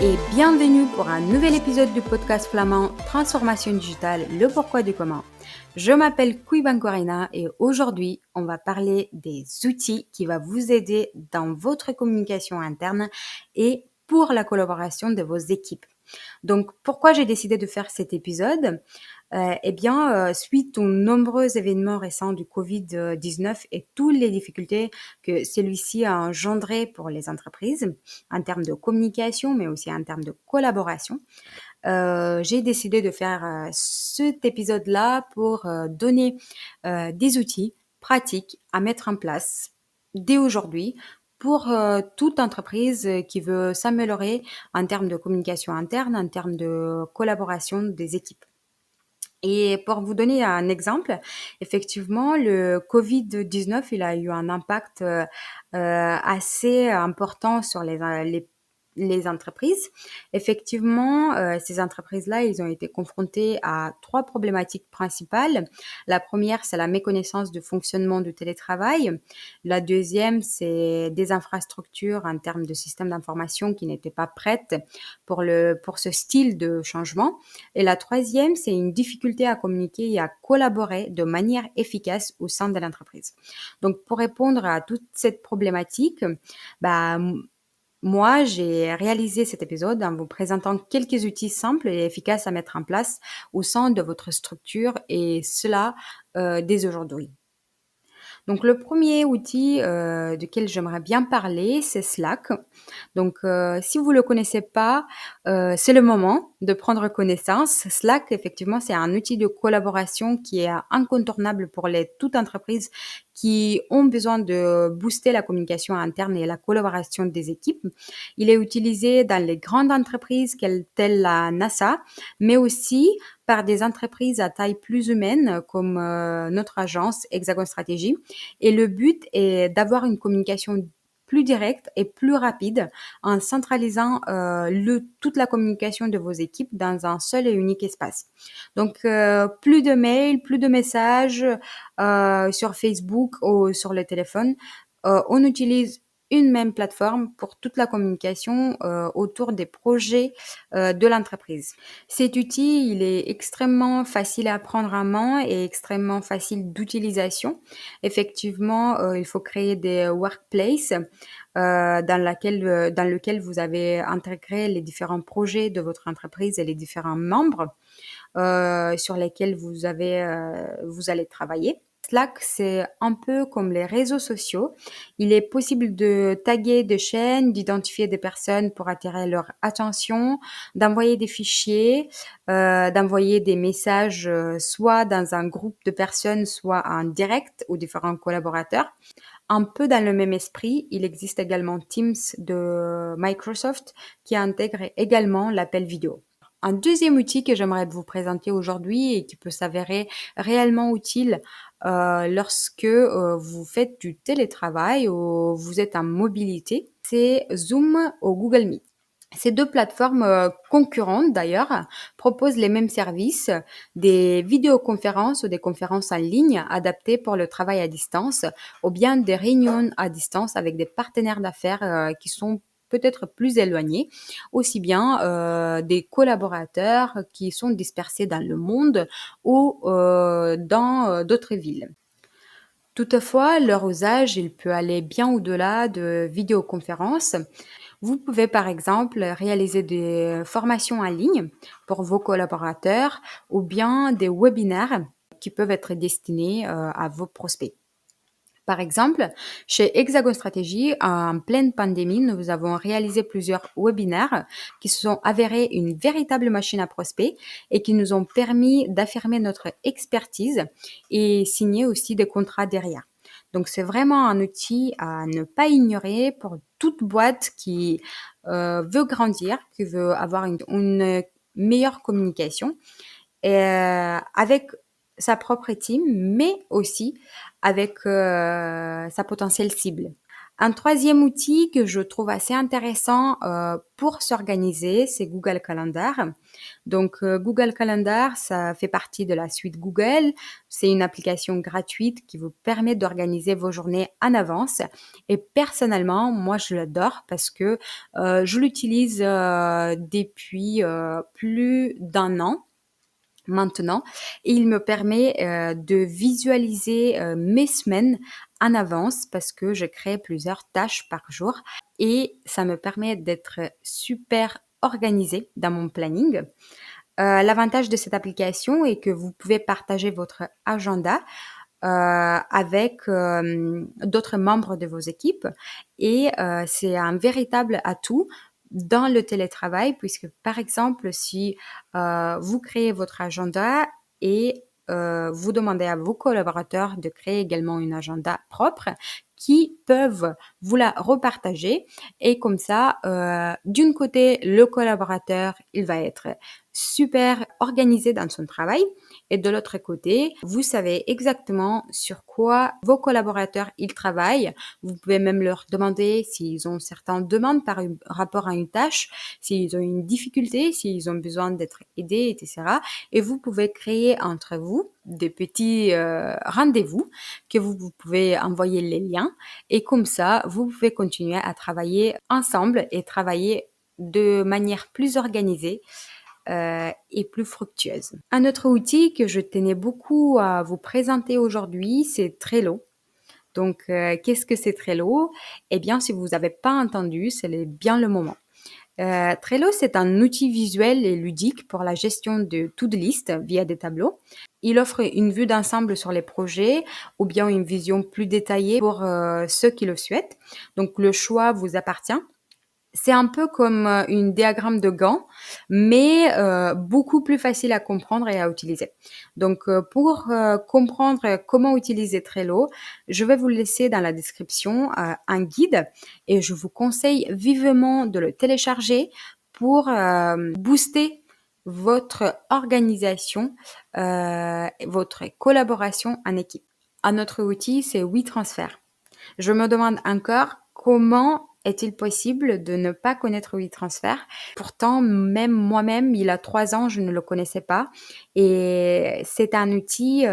et bienvenue pour un nouvel épisode du podcast flamand Transformation digitale, le pourquoi du comment. Je m'appelle Kouiban Corina et aujourd'hui, on va parler des outils qui vont vous aider dans votre communication interne et pour la collaboration de vos équipes. Donc, pourquoi j'ai décidé de faire cet épisode? Suite aux nombreux événements récents du Covid-19 et toutes les difficultés que celui-ci a engendré pour les entreprises en termes de communication, mais aussi en termes de collaboration, j'ai décidé de faire cet épisode-là pour donner des outils pratiques à mettre en place dès aujourd'hui pour toute entreprise qui veut s'améliorer en termes de communication interne, en termes de collaboration des équipes. Et pour vous donner un exemple, effectivement, le Covid-19, il a eu un impact assez important sur les entreprises. Effectivement, ces entreprises-là, ils ont été confrontées à 3 problématiques principales. La première, c'est la méconnaissance du fonctionnement du télétravail. La deuxième, c'est des infrastructures en termes de systèmes d'information qui n'étaient pas prêtes pour ce style de changement. Et la troisième, c'est une difficulté à communiquer et à collaborer de manière efficace au sein de l'entreprise. Donc, pour répondre à toute cette problématique, bah, moi, j'ai réalisé cet épisode en vous présentant quelques outils simples et efficaces à mettre en place au sein de votre structure et cela dès aujourd'hui. Donc, le premier outil duquel j'aimerais bien parler, c'est Slack. Donc, si vous ne le connaissez pas, c'est le moment de prendre connaissance. Slack, effectivement, c'est un outil de collaboration qui est incontournable pour toutes entreprises qui ont besoin de booster la communication interne et la collaboration des équipes. Il est utilisé dans les grandes entreprises telles la NASA, mais aussi par des entreprises à taille plus humaine comme notre agence Hexagon Stratégie. Et le but est d'avoir une communication plus directe et plus rapide en centralisant toute la communication de vos équipes dans un seul et unique espace. Donc, plus de mails, plus de messages sur Facebook ou sur le téléphone. On utilise une même plateforme pour toute la communication autour des projets de l'entreprise. Cet outil, il est extrêmement facile à prendre en main et extrêmement facile d'utilisation. Effectivement, il faut créer des workplaces dans lequel vous avez intégré les différents projets de votre entreprise et les différents membres sur lesquels vous allez travailler. Slack, c'est un peu comme les réseaux sociaux. Il est possible de taguer des chaînes, d'identifier des personnes pour attirer leur attention, d'envoyer des fichiers, d'envoyer des messages soit dans un groupe de personnes, soit en direct aux différents collaborateurs. Un peu dans le même esprit, il existe également Teams de Microsoft qui intègre également l'appel vidéo. Un deuxième outil que j'aimerais vous présenter aujourd'hui et qui peut s'avérer réellement utile lorsque vous faites du télétravail ou vous êtes en mobilité, c'est Zoom ou Google Meet. Ces 2 plateformes concurrentes d'ailleurs proposent les mêmes services, des vidéoconférences ou des conférences en ligne adaptées pour le travail à distance ou bien des réunions à distance avec des partenaires d'affaires qui sont peut-être plus éloignés, aussi bien des collaborateurs qui sont dispersés dans le monde ou dans d'autres villes. Toutefois, leur usage, il peut aller bien au-delà de vidéoconférences. Vous pouvez par exemple réaliser des formations en ligne pour vos collaborateurs ou bien des webinaires qui peuvent être destinés à vos prospects. Par exemple, chez Hexagon Stratégie, en pleine pandémie, nous avons réalisé plusieurs webinaires qui se sont avérés une véritable machine à prospects et qui nous ont permis d'affirmer notre expertise et signer aussi des contrats derrière. Donc, c'est vraiment un outil à ne pas ignorer pour toute boîte qui veut grandir, qui veut avoir une meilleure communication avec sa propre team, mais aussi avec sa potentielle cible. Un troisième outil que je trouve assez intéressant, pour s'organiser, c'est Google Calendar. Donc, Google Calendar, ça fait partie de la suite Google. C'est une application gratuite qui vous permet d'organiser vos journées en avance et personnellement, moi, je l'adore parce que, je l'utilise, depuis, plus d'un an maintenant et il me permet, de visualiser, mes semaines en avance parce que je crée plusieurs tâches par jour et ça me permet d'être super organisée dans mon planning. L'avantage de cette application est que vous pouvez partager votre agenda, avec, d'autres membres de vos équipes et c'est un véritable atout dans le télétravail puisque, par exemple, si, vous créez votre agenda et vous demandez à vos collaborateurs de créer également un agenda propre qui peuvent vous la repartager et comme ça, d'une côté, le collaborateur, il va être super organisé dans son travail et de l'autre côté, vous savez exactement sur quoi vos collaborateurs ils travaillent. Vous pouvez même leur demander s'ils ont certaines demandes par rapport à une tâche, s'ils ont une difficulté, s'ils ont besoin d'être aidés, etc. Et vous pouvez créer entre vous des petits rendez-vous que vous pouvez envoyer les liens et comme ça, vous pouvez continuer à travailler ensemble et travailler de manière plus organisée et plus fructueuse. Un autre outil que je tenais beaucoup à vous présenter aujourd'hui, c'est Trello. Donc, qu'est-ce que c'est Trello? Eh bien, si vous n'avez pas entendu, c'est bien le moment. Trello, c'est un outil visuel et ludique pour la gestion de to-do list via des tableaux. Il offre une vue d'ensemble sur les projets ou bien une vision plus détaillée pour ceux qui le souhaitent. Donc, le choix vous appartient. C'est un peu comme, une diagramme de Gantt, mais beaucoup plus facile à comprendre et à utiliser. Donc, pour, comprendre comment utiliser Trello, je vais vous laisser dans la description, un guide et je vous conseille vivement de le télécharger pour, booster votre organisation, votre collaboration en équipe. Un autre outil, c'est WeTransfer. Je me demande encore comment est-il possible de ne pas connaître WeTransfer? Pourtant, même moi-même, il y a 3 ans, je ne le connaissais pas et c'est un outil,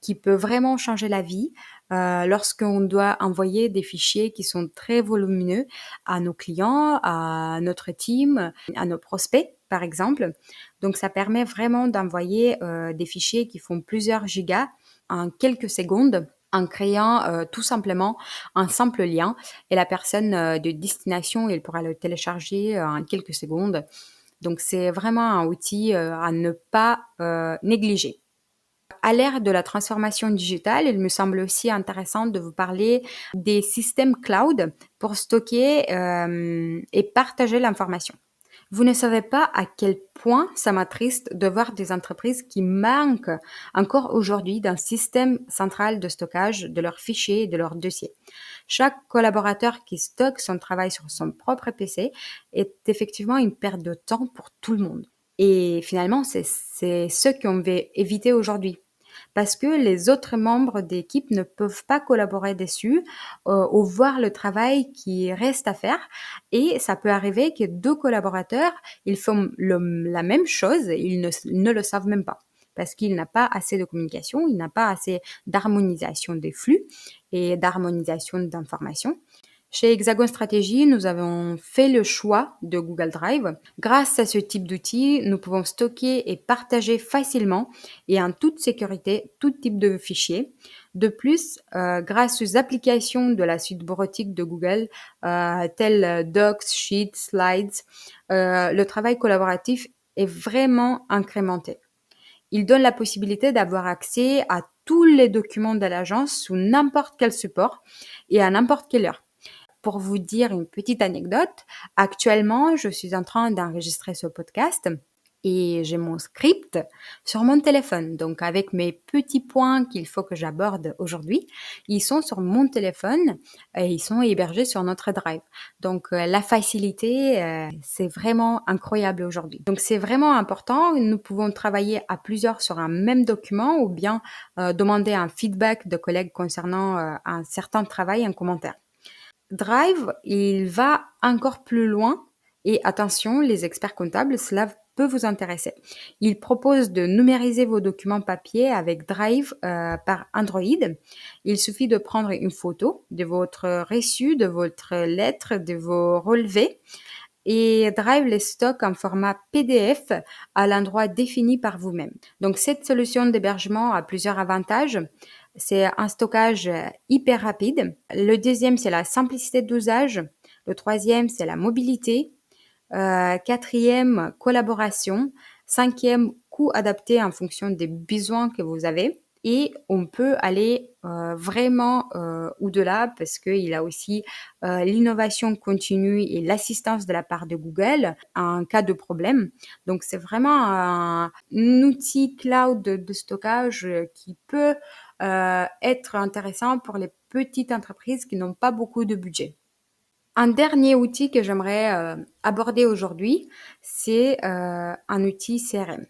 qui peut vraiment changer la vie, lorsqu'on doit envoyer des fichiers qui sont très volumineux à nos clients, à notre team, à nos prospects, par exemple. Donc ça permet vraiment d'envoyer, des fichiers qui font plusieurs gigas en quelques secondes en créant, tout simplement un simple lien et la personne, de destination, elle pourra le télécharger, en quelques secondes. Donc c'est vraiment un outil, à ne pas, négliger. À l'ère de la transformation digitale, il me semble aussi intéressant de vous parler des systèmes cloud pour stocker, et partager l'information. Vous ne savez pas à quel point ça m'attriste de voir des entreprises qui manquent encore aujourd'hui d'un système central de stockage de leurs fichiers et de leurs dossiers. Chaque collaborateur qui stocke son travail sur son propre PC est effectivement une perte de temps pour tout le monde. Et finalement, c'est ce qu'on veut éviter aujourd'hui parce que les autres membres d'équipe ne peuvent pas collaborer dessus, ou voir le travail qui reste à faire et ça peut arriver que 2 collaborateurs, ils font la même chose, et ils ne le savent même pas parce qu'il n'a pas assez de communication, il n'a pas assez d'harmonisation des flux et d'harmonisation d'informations. Chez Hexagon Stratégie, nous avons fait le choix de Google Drive. Grâce à ce type d'outil, nous pouvons stocker et partager facilement et en toute sécurité tout type de fichiers. De plus, grâce aux applications de la suite bureautique de Google, telles Docs, Sheets, Slides, le travail collaboratif est vraiment incrémenté. Il donne la possibilité d'avoir accès à tous les documents de l'agence sous n'importe quel support et à n'importe quelle heure. Pour vous dire une petite anecdote, actuellement, je suis en train d'enregistrer ce podcast et j'ai mon script sur mon téléphone. Donc, avec mes petits points qu'il faut que j'aborde aujourd'hui, ils sont sur mon téléphone et ils sont hébergés sur notre drive. Donc, la facilité, c'est vraiment incroyable aujourd'hui. Donc, c'est vraiment important. Nous pouvons travailler à plusieurs sur un même document ou bien demander un feedback de collègues concernant un certain travail, un commentaire. Drive, il va encore plus loin et attention, les experts comptables, cela peut vous intéresser. Il propose de numériser vos documents papier avec Drive par Android. Il suffit de prendre une photo de votre reçu, de votre lettre, de vos relevés et Drive les stocke en format PDF à l'endroit défini par vous-même. Donc, cette solution d'hébergement a plusieurs avantages. C'est un stockage hyper rapide. Le deuxième, c'est la simplicité d'usage. Le troisième, c'est la mobilité. Quatrième, collaboration. Cinquième, coût adapté en fonction des besoins que vous avez. Et on peut aller vraiment au-delà parce qu'il a aussi l'innovation continue et l'assistance de la part de Google en cas de problème. Donc, c'est vraiment un outil cloud de stockage qui peut être intéressant pour les petites entreprises qui n'ont pas beaucoup de budget. Un dernier outil que j'aimerais aborder aujourd'hui, c'est un outil CRM.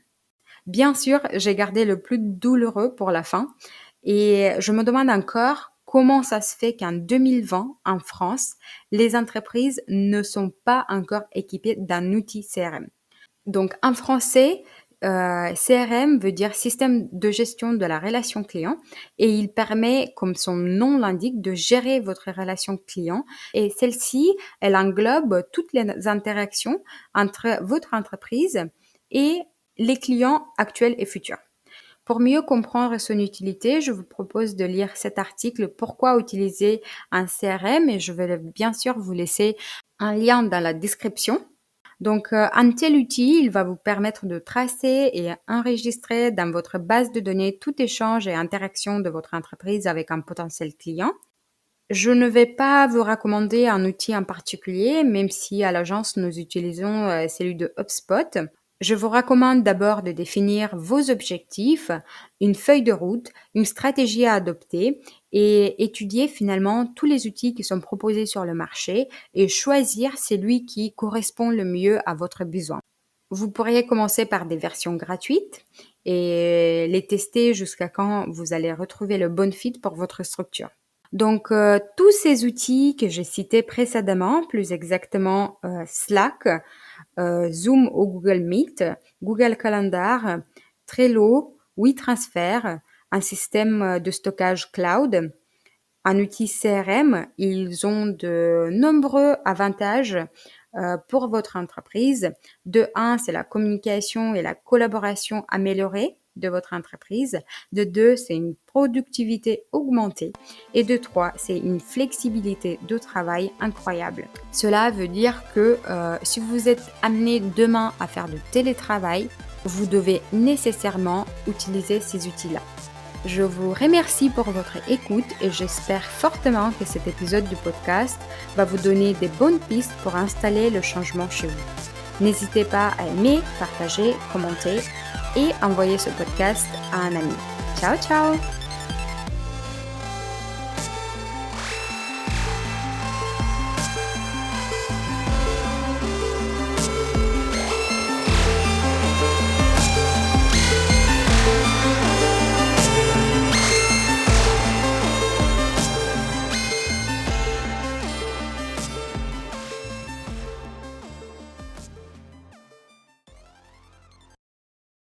Bien sûr, j'ai gardé le plus douloureux pour la fin et je me demande encore comment ça se fait qu'en 2020, en France, les entreprises ne sont pas encore équipées d'un outil CRM. Donc, en français, CRM veut dire système de gestion de la relation client et il permet, comme son nom l'indique, de gérer votre relation client et celle-ci, elle englobe toutes les interactions entre votre entreprise et les clients actuels et futurs. Pour mieux comprendre son utilité, je vous propose de lire cet article Pourquoi utiliser un CRM et je vais bien sûr vous laisser un lien dans la description. Donc, un tel outil, il va vous permettre de tracer et enregistrer dans votre base de données tout échange et interaction de votre entreprise avec un potentiel client. Je ne vais pas vous recommander un outil en particulier, même si à l'agence nous utilisons celui de HubSpot. Je vous recommande d'abord de définir vos objectifs, une feuille de route, une stratégie à adopter et étudier finalement tous les outils qui sont proposés sur le marché et choisir celui qui correspond le mieux à votre besoin. Vous pourriez commencer par des versions gratuites et les tester jusqu'à quand vous allez retrouver le bon fit pour votre structure. Donc, tous ces outils que j'ai cités précédemment, plus exactement Slack, Zoom ou Google Meet, Google Calendar, Trello, WeTransfer, un système de stockage cloud, un outil CRM, ils ont de nombreux avantages pour votre entreprise. De 1, c'est la communication et la collaboration améliorée de votre entreprise. De 2, c'est une productivité augmentée. Et de 3, c'est une flexibilité de travail incroyable. Cela veut dire que si vous êtes amené demain à faire du télétravail, vous devez nécessairement utiliser ces outils-là. Je vous remercie pour votre écoute et j'espère fortement que cet épisode du podcast va vous donner des bonnes pistes pour installer le changement chez vous. N'hésitez pas à aimer, partager, commenter et envoyer ce podcast à un ami. Ciao, ciao!